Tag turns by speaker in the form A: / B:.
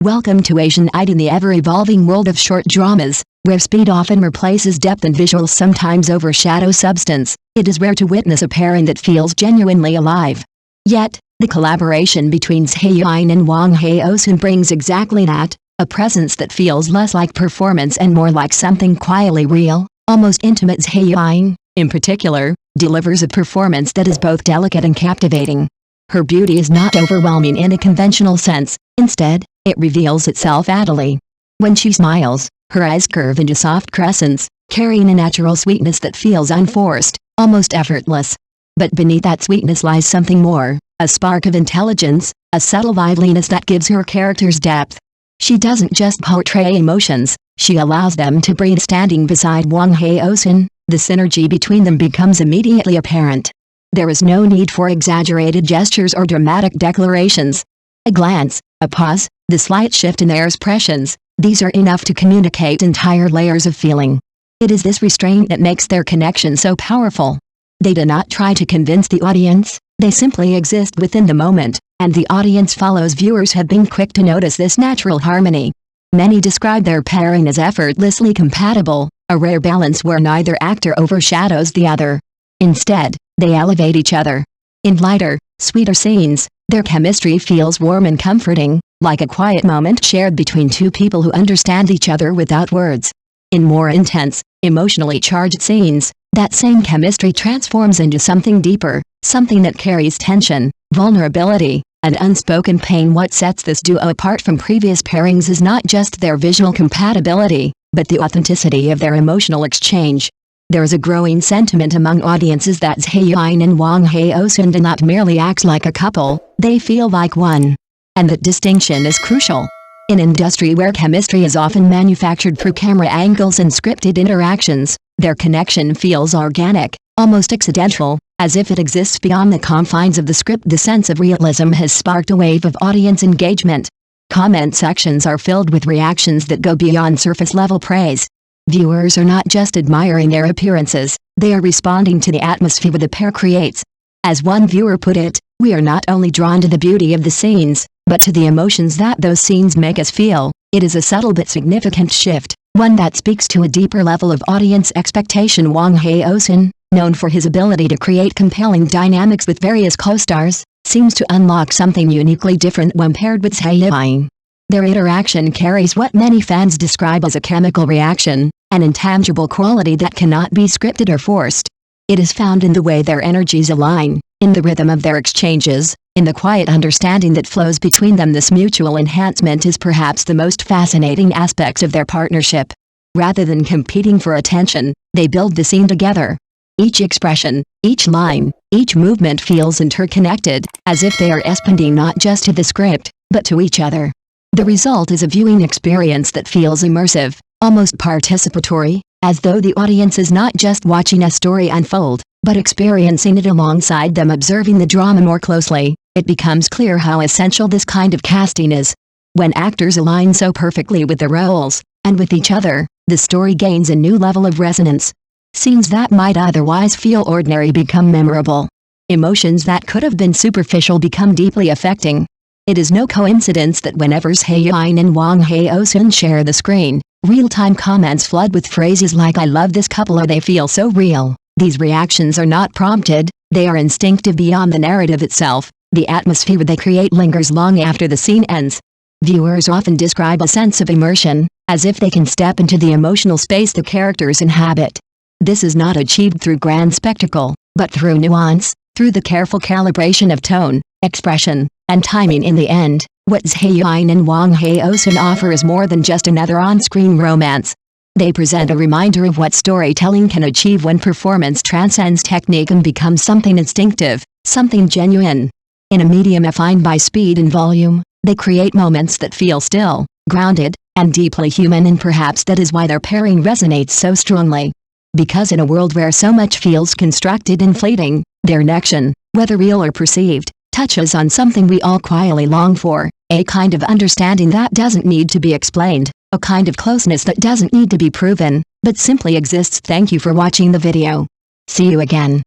A: Welcome to Asian Id in the ever-evolving world of short dramas, where speed often replaces depth and visuals sometimes overshadow substance. It is rare to witness a pairing that feels genuinely alive. Yet, the collaboration between Zhai Yiyin and Wang Hezhen brings exactly that, a presence that feels less like performance and more like something quietly real, almost intimate. Zhai Yiyin, in particular, delivers a performance that is both delicate and captivating. Her beauty is not overwhelming in a conventional sense, instead, it reveals itself adily. When she smiles, her eyes curve into soft crescents, carrying a natural sweetness that feels unforced, almost effortless. But beneath that sweetness lies something more, a spark of intelligence, a subtle liveliness that gives her characters depth. She doesn't just portray emotions, she allows them to breathe. Standing beside Wang Hezhen, the synergy between them becomes immediately apparent. There is no need for exaggerated gestures or dramatic declarations. A glance, a pause, the slight shift in their expressions, these are enough to communicate entire layers of feeling. It is this restraint that makes their connection so powerful. They do not try to convince the audience, they simply exist within the moment, and the audience follows. Viewers have been quick to notice this natural harmony. Many describe their pairing as effortlessly compatible, a rare balance where neither actor overshadows the other. Instead, they elevate each other. In lighter, sweeter scenes, their chemistry feels warm and comforting, like a quiet moment shared between two people who understand each other without words. In more intense, emotionally charged scenes, that same chemistry transforms into something deeper, something that carries tension, vulnerability, and unspoken pain. What sets this duo apart from previous pairings is not just their visual compatibility, but the authenticity of their emotional exchange. There is a growing sentiment among audiences that Zhai Yiyin and Wang Hezhen do not merely act like a couple, they feel like one. And that distinction is crucial. In an industry where chemistry is often manufactured through camera angles and scripted interactions, their connection feels organic, almost accidental, as if it exists beyond the confines of the script. The sense of realism has sparked a wave of audience engagement. Comment sections are filled with reactions that go beyond surface-level praise. Viewers are not just admiring their appearances, they are responding to the atmosphere the pair creates. As one viewer put it, we are not only drawn to the beauty of the scenes, but to the emotions that those scenes make us feel. It is a subtle but significant shift, one that speaks to a deeper level of audience expectation. Wang Hezhen, known for his ability to create compelling dynamics with various co-stars, seems to unlock something uniquely different when paired with Zhai Yiyin. Their interaction carries what many fans describe as a chemical reaction, an intangible quality that cannot be scripted or forced. It is found in the way their energies align, in the rhythm of their exchanges, in the quiet understanding that flows between them. This mutual enhancement is perhaps the most fascinating aspect of their partnership. Rather than competing for attention, they build the scene together. Each expression, each line, each movement feels interconnected, as if they are responding not just to the script, but to each other. The result is a viewing experience that feels immersive, almost participatory, as though the audience is not just watching a story unfold, but experiencing it alongside them. Observing the drama more closely, it becomes clear how essential this kind of casting is. When actors align so perfectly with their roles, and with each other, the story gains a new level of resonance. Scenes that might otherwise feel ordinary become memorable. Emotions that could have been superficial become deeply affecting. It is no coincidence that whenever Zhai Yiyin and Wang Hezhen share the screen, real-time comments flood with phrases like "I love this couple" or "they feel so real." These reactions are not prompted, they are instinctive beyond the narrative itself. The atmosphere they create lingers long after the scene ends. Viewers often describe a sense of immersion, as if they can step into the emotional space the characters inhabit. This is not achieved through grand spectacle, but through nuance, through the careful calibration of tone, expression, and timing. In the end, what Zhai Yiyin and Wang Hezhen offer is more than just another on-screen romance. They present a reminder of what storytelling can achieve when performance transcends technique and becomes something instinctive, something genuine. In a medium defined by speed and volume, they create moments that feel still, grounded, and deeply human, and perhaps that is why their pairing resonates so strongly. Because in a world where so much feels constructed and fleeting, their connection, whether real or perceived, touches on something we all quietly long for, a kind of understanding that doesn't need to be explained, a kind of closeness that doesn't need to be proven, but simply exists. Thank you for watching the video. See you again.